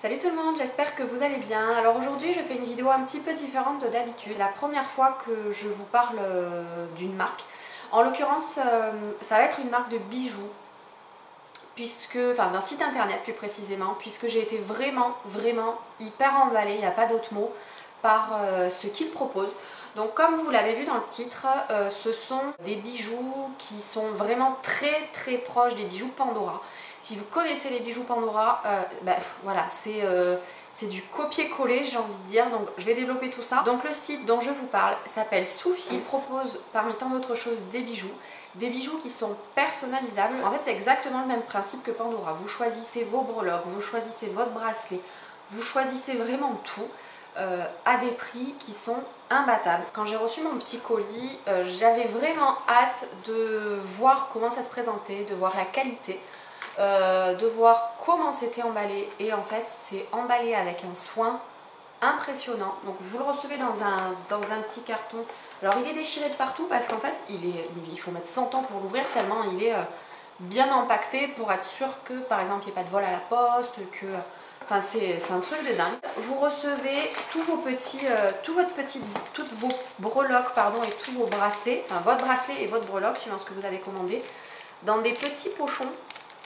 Salut tout le monde, j'espère que vous allez bien. Alors aujourd'hui je fais une vidéo un petit peu différente de d'habitude. C'est la première fois que je vous parle d'une marque. En l'occurrence ça va être une marque de bijoux, d'un site internet plus précisément, puisque j'ai été vraiment hyper emballée, il n'y a pas d'autre mot, par ce qu'ils proposent. Donc comme vous l'avez vu dans le titre, ce sont des bijoux qui sont vraiment très proches des bijoux Pandora. Si vous connaissez les bijoux Pandora, voilà, c'est du copier-coller, j'ai envie de dire. Donc je vais développer tout ça. Donc le site dont je vous parle s'appelle Soufi. Il propose parmi tant d'autres choses des bijoux qui sont personnalisables. En fait c'est exactement le même principe que Pandora. Vous choisissez vos breloques, vous choisissez votre bracelet, vous choisissez vraiment tout. À des prix qui sont imbattables. Quand j'ai reçu mon petit colis, j'avais vraiment hâte de voir comment ça se présentait, de voir la qualité, de voir comment c'était emballé. Et en fait c'est emballé avec un soin impressionnant. Donc vous le recevez dans un petit carton. Alors il est déchiré de partout parce qu'en fait il faut mettre 100 ans pour l'ouvrir tellement il est bien empaqueté pour être sûr que par exemple il n'y ait pas de vol à la poste, que... Enfin, c'est un truc de dingue. Vous recevez toutes vos breloques et tous vos bracelets, enfin votre bracelet et votre breloque suivant ce que vous avez commandé, dans des petits pochons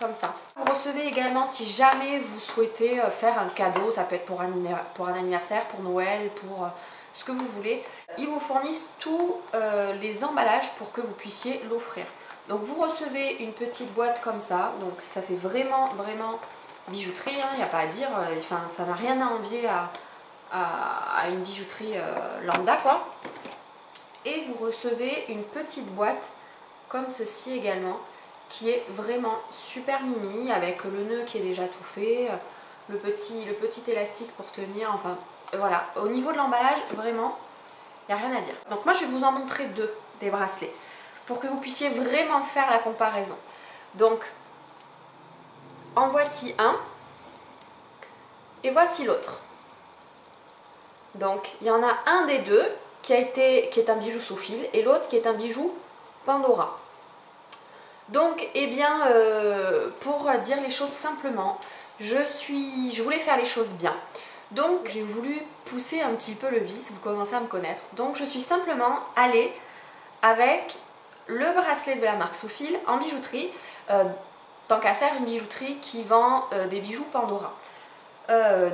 comme ça. Vous recevez également, si jamais vous souhaitez faire un cadeau, ça peut être pour un anniversaire, pour Noël, pour ce que vous voulez, ils vous fournissent tous les emballages pour que vous puissiez l'offrir. Donc vous recevez une petite boîte comme ça, donc ça fait vraiment bijouterie, il n'y a pas à dire, ça n'a rien à envier à une bijouterie lambda quoi. Et vous recevez une petite boîte comme ceci également, qui est vraiment super mimi, avec le nœud qui est déjà tout fait, le petit élastique pour tenir, enfin voilà. Au niveau de l'emballage, vraiment, il n'y a rien à dire. Donc moi je vais vous en montrer deux, des bracelets, pour que vous puissiez vraiment faire la comparaison. Donc en voici un et voici l'autre. Donc il y en a un des deux qui est un bijou sous fil et l'autre qui est un bijou Pandora. Donc eh bien pour dire les choses simplement, je voulais faire les choses bien. Donc j'ai voulu pousser un petit peu le vice, vous commencez à me connaître. Donc je suis simplement allée avec le bracelet de la marque Soufil en bijouterie, tant qu'à faire une bijouterie qui vend des bijoux Pandora.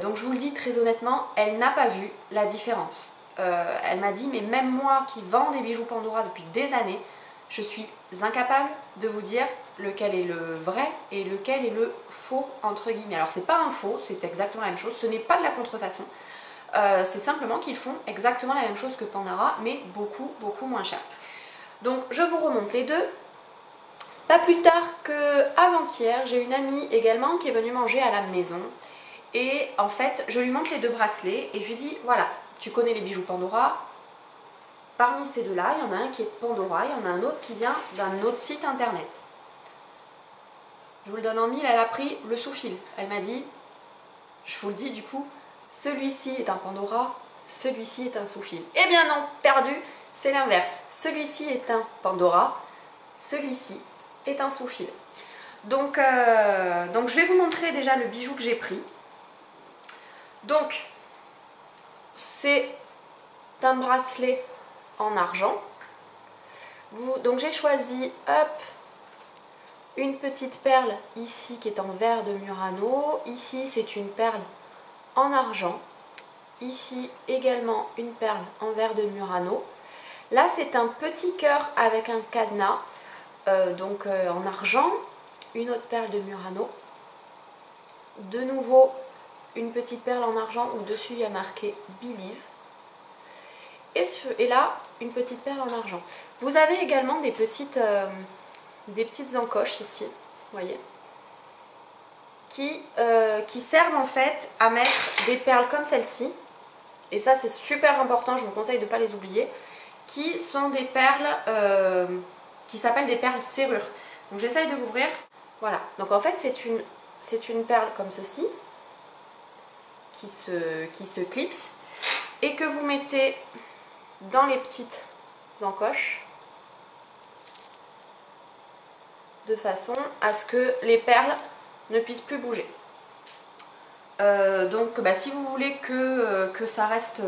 Donc je vous le dis très honnêtement, elle n'a pas vu la différence. Elle m'a dit, mais même moi qui vends des bijoux Pandora depuis des années, je suis incapable de vous dire lequel est le vrai et lequel est le faux entre guillemets. Alors c'est pas un faux, c'est exactement la même chose, ce n'est pas de la contrefaçon. C'est simplement qu'ils font exactement la même chose que Pandora, mais beaucoup moins cher. Donc je vous remonte les deux. Pas plus tard qu'avant-hier, j'ai une amie également qui est venue manger à la maison. Et en fait, je lui montre les deux bracelets et je lui dis, voilà, tu connais les bijoux Pandora. Parmi ces deux-là, il y en a un qui est Pandora, il y en a un autre qui vient d'un autre site internet. Je vous le donne en mille, elle a pris le sous-fil. Elle m'a dit, je vous le dis du coup, celui-ci est un Pandora, celui-ci est un sous-fil. Eh bien non, perdu, c'est l'inverse. Celui-ci est un Pandora, celui-ci est un sous-fil. Donc je vais vous montrer déjà le bijou que j'ai pris. Donc c'est un bracelet en argent. Donc j'ai choisi une petite perle ici qui est en verre de Murano. Ici c'est une perle en argent. Ici également une perle en verre de Murano. Là c'est un petit cœur avec un cadenas en argent. Une autre perle de Murano. De nouveau une petite perle en argent où dessus il y a marqué Believe. Et là, une petite perle en argent. Vous avez également des petites encoches ici, vous voyez, qui servent en fait à mettre des perles comme celle-ci. Et ça, c'est super important, je vous conseille de ne pas les oublier. Qui sont des perles qui s'appellent des perles serrures. Donc j'essaye de l'ouvrir. Voilà, donc en fait, c'est une perle comme ceci, qui se clipse et que vous mettez dans les petites encoches de façon à ce que les perles ne puissent plus bouger. Donc bah, si vous voulez que ça reste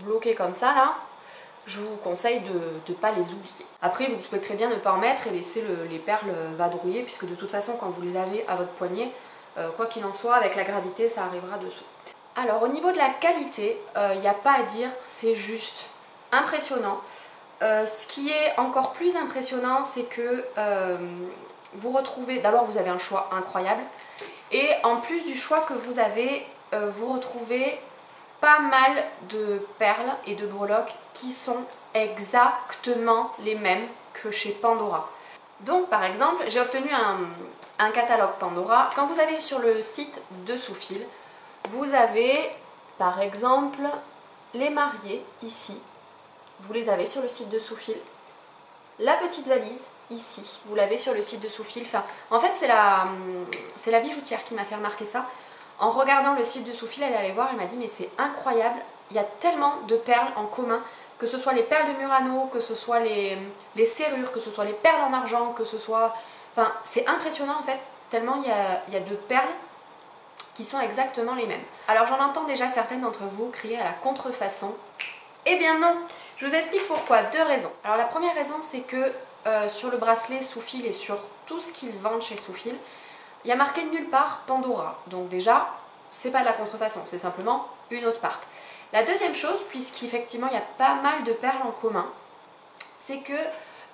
bloqué comme ça là, je vous conseille de ne pas les oublier. Après vous pouvez très bien ne pas en mettre et laisser les perles vadrouiller, puisque de toute façon quand vous les avez à votre poignet, quoi qu'il en soit, avec la gravité ça arrivera dessous. Alors au niveau de la qualité, il n'y a pas à dire, c'est juste impressionnant. Ce qui est encore plus impressionnant, c'est que vous retrouvez, d'abord vous avez un choix incroyable, et en plus du choix que vous avez, vous retrouvez pas mal de perles et de breloques qui sont exactement les mêmes que chez Pandora. Donc par exemple, j'ai obtenu un catalogue Pandora. Quand vous allez sur le site de Soufil, vous avez par exemple les mariés ici. Vous les avez sur le site de Soufil. La petite valise, ici, vous l'avez sur le site de Soufil. Enfin, en fait, c'est la bijoutière qui m'a fait remarquer ça. En regardant le site de Soufil, elle allait voir, elle m'a dit mais c'est incroyable, il y a tellement de perles en commun, que ce soit les perles de Murano, que ce soit les serrures, que ce soit les perles en argent, que ce soit... Enfin, c'est impressionnant en fait, tellement il y a de perles qui sont exactement les mêmes. Alors j'en entends déjà certaines d'entre vous crier à la contrefaçon. Eh bien non, je vous explique pourquoi, deux raisons. Alors la première raison, c'est que sur le bracelet Soufil et sur tout ce qu'ils vendent chez Soufil, il y a marqué nulle part Pandora. Donc déjà, c'est pas de la contrefaçon, c'est simplement une autre marque. La deuxième chose, puisqu'effectivement il y a pas mal de perles en commun, c'est que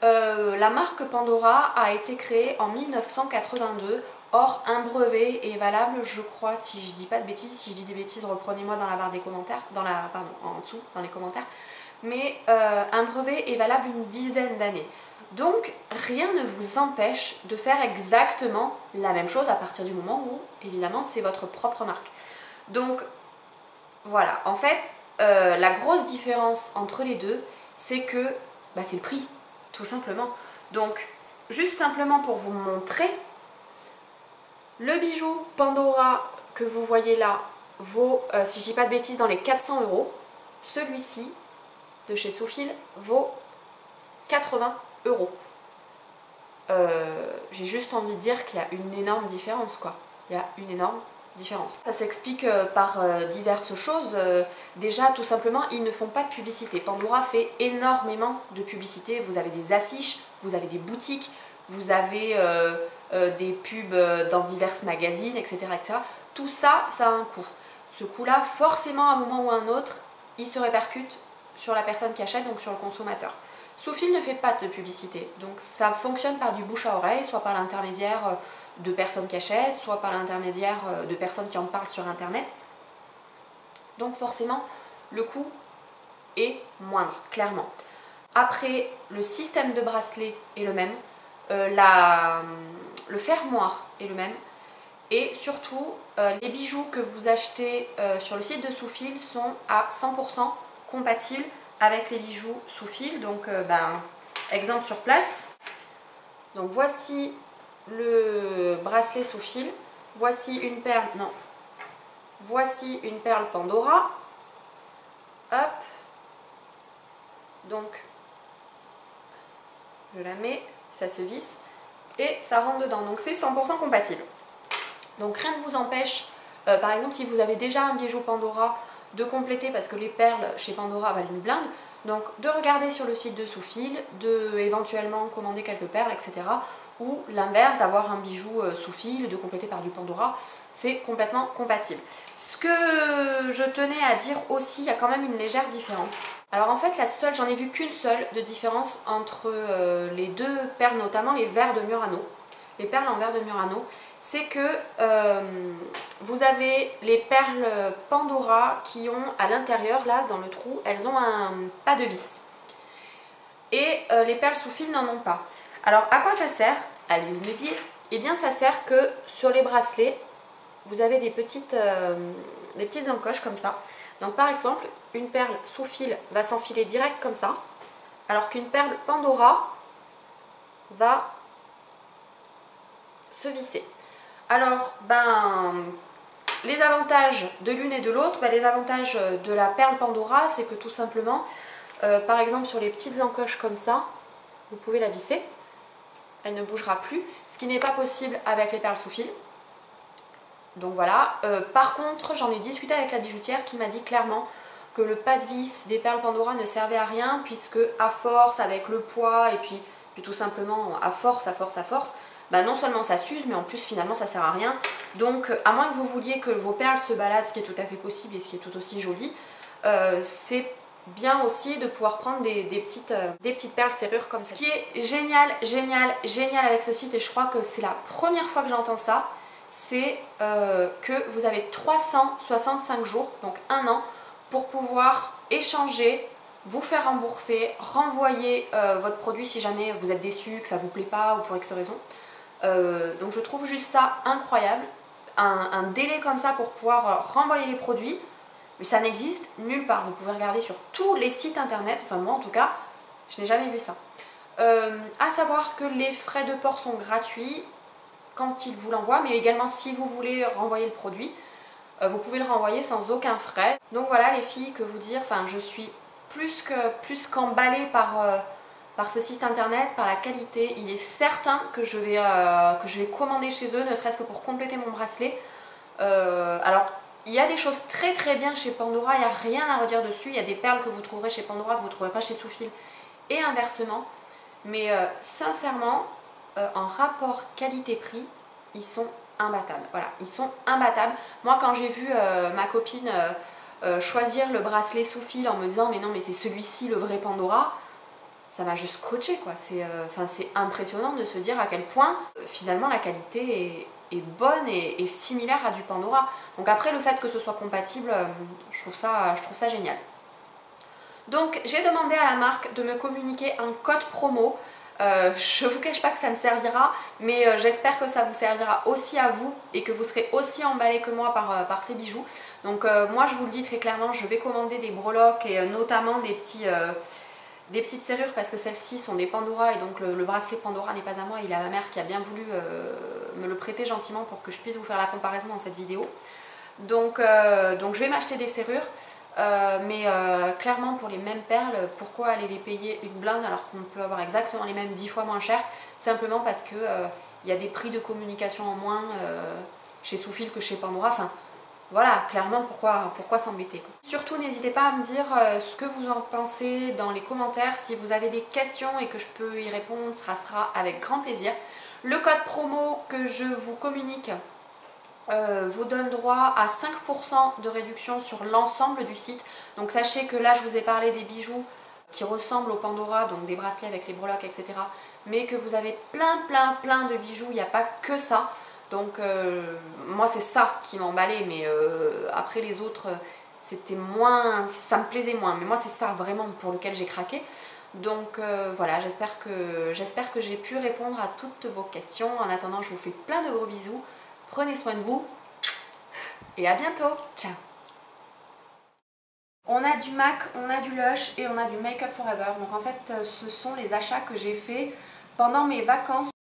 la marque Pandora a été créée en 1982. Or, un brevet est valable, je crois, si je dis pas de bêtises, si je dis des bêtises, reprenez-moi dans la barre des commentaires, en dessous, dans les commentaires. Mais un brevet est valable une dizaine d'années. Donc, rien ne vous empêche de faire exactement la même chose à partir du moment où, évidemment, c'est votre propre marque. Donc, voilà. En fait, la grosse différence entre les deux, c'est que bah, c'est le prix, tout simplement. Donc, juste simplement pour vous montrer, le bijou Pandora que vous voyez là vaut, si je dis pas de bêtises, dans les 400 €. Celui-ci, de chez Soufil, vaut 80 €. J'ai juste envie de dire qu'il y a une énorme différence, quoi. Il y a une énorme différence. Ça s'explique par diverses choses. Déjà, tout simplement, ils ne font pas de publicité. Pandora fait énormément de publicité. Vous avez des affiches, vous avez des boutiques, vous avez des pubs dans divers magazines, etc., etc. Tout ça, ça a un coût. Ce coût-là, forcément, à un moment ou à un autre, il se répercute sur la personne qui achète, donc sur le consommateur. Soufil ne fait pas de publicité, donc ça fonctionne par du bouche à oreille, soit par l'intermédiaire de personnes qui achètent, soit par l'intermédiaire de personnes qui en parlent sur internet. Donc forcément, le coût est moindre, clairement. Après, le système de bracelet est le même, le fermoir est le même, et surtout, les bijoux que vous achetez sur le site de Soufil sont à 100% compatibles avec les bijoux Soufil. Donc, exemple sur place. Donc, voici le bracelet Soufil. Voici une perle, non. Voici une perle Pandora. Hop. Donc, je la mets, ça se visse et ça rentre dedans. Donc, c'est 100% compatible. Donc, rien ne vous empêche, par exemple, si vous avez déjà un bijou Pandora, de compléter, parce que les perles chez Pandora valent une blinde, donc de regarder sur le site de Soufil, de éventuellement commander quelques perles, etc. Ou l'inverse, d'avoir un bijou Soufil, de compléter par du Pandora, c'est complètement compatible. Ce que je tenais à dire aussi, il y a quand même une légère différence. Alors en fait, j'en ai vu qu'une seule de différence entre les deux perles, notamment les verres de Murano. Les perles en verre de Murano, c'est que vous avez les perles Pandora qui ont à l'intérieur, là, dans le trou, elles ont pas de vis. Et les perles Soufil n'en ont pas. Alors, à quoi ça sert? Allez-vous me dire? Eh bien, ça sert que sur les bracelets, vous avez des petites encoches comme ça. Donc, par exemple, une perle Soufil va s'enfiler direct comme ça, alors qu'une perle Pandora va se visser. Alors, les avantages de l'une et de l'autre, les avantages de la perle Pandora, c'est que tout simplement, par exemple sur les petites encoches comme ça, vous pouvez la visser, elle ne bougera plus, ce qui n'est pas possible avec les perles Soufil. Donc voilà. Par contre, j'en ai discuté avec la bijoutière qui m'a dit clairement que le pas de vis des perles Pandora ne servait à rien, puisque à force, avec le poids, et puis tout simplement à force, bah non seulement ça s'use, mais en plus finalement ça sert à rien. Donc à moins que vous vouliez que vos perles se baladent, ce qui est tout à fait possible et ce qui est tout aussi joli, c'est bien aussi de pouvoir prendre des petites perles serrures comme ça. Ce qui est génial, génial, génial avec ce site, et je crois que c'est la première fois que j'entends ça, c'est que vous avez 365 jours, donc un an, pour pouvoir échanger, vous faire rembourser, renvoyer votre produit si jamais vous êtes déçu, que ça ne vous plaît pas ou pour X raison. Donc je trouve juste ça incroyable, un délai comme ça pour pouvoir renvoyer les produits, mais ça n'existe nulle part. Vous pouvez regarder sur tous les sites internet, enfin moi en tout cas, je n'ai jamais vu ça. À savoir que les frais de port sont gratuits quand ils vous l'envoient, mais également si vous voulez renvoyer le produit, vous pouvez le renvoyer sans aucun frais. Donc voilà les filles, que vous dire, enfin je suis plus qu'emballée par ce site internet, par la qualité. Il est certain que je vais commander chez eux, ne serait-ce que pour compléter mon bracelet. Alors il y a des choses très très bien chez Pandora, il n'y a rien à redire dessus. Il y a des perles que vous trouverez chez Pandora que vous ne trouverez pas chez Soufil et inversement. Mais sincèrement, en rapport qualité-prix, ils sont imbattables. Voilà, ils sont imbattables. Moi, quand j'ai vu ma copine choisir le bracelet Soufil en me disant mais non, mais c'est celui-ci le vrai Pandora, ça m'a juste scotché quoi. C'est impressionnant de se dire à quel point finalement la qualité est bonne et similaire à du Pandora. Donc après, le fait que ce soit compatible, je trouve ça génial. Donc j'ai demandé à la marque de me communiquer un code promo. Je ne vous cache pas que ça me servira, mais j'espère que ça vous servira aussi à vous et que vous serez aussi emballés que moi par ces bijoux. Donc moi je vous le dis très clairement, je vais commander des breloques et notamment des petites serrures, parce que celles-ci sont des Pandora et donc le bracelet Pandora n'est pas à moi, il est à ma mère qui a bien voulu me le prêter gentiment pour que je puisse vous faire la comparaison dans cette vidéo. Donc je vais m'acheter des serrures. Mais clairement pour les mêmes perles, pourquoi aller les payer une blinde alors qu'on peut avoir exactement les mêmes 10 fois moins cher? Simplement parce que y a des prix de communication en moins chez Soufil que chez Pandora. Enfin voilà, clairement pourquoi s'embêter. Surtout n'hésitez pas à me dire ce que vous en pensez dans les commentaires. Si vous avez des questions et que je peux y répondre, ça sera avec grand plaisir. Le code promo que je vous communique vous donne droit à 5% de réduction sur l'ensemble du site. Donc sachez que là je vous ai parlé des bijoux qui ressemblent au Pandora, donc des bracelets avec les breloques, etc. Mais que vous avez plein de bijoux, il n'y a pas que ça. Donc moi c'est ça qui m'emballait, mais après les autres c'était moins, ça me plaisait moins. Mais moi c'est ça vraiment pour lequel j'ai craqué. Donc voilà, j'espère que j'ai pu répondre à toutes vos questions. En attendant, je vous fais plein de gros bisous. Prenez soin de vous et à bientôt. Ciao. On a du MAC, on a du Lush et on a du Make Up Forever. Donc en fait, ce sont les achats que j'ai fait pendant mes vacances.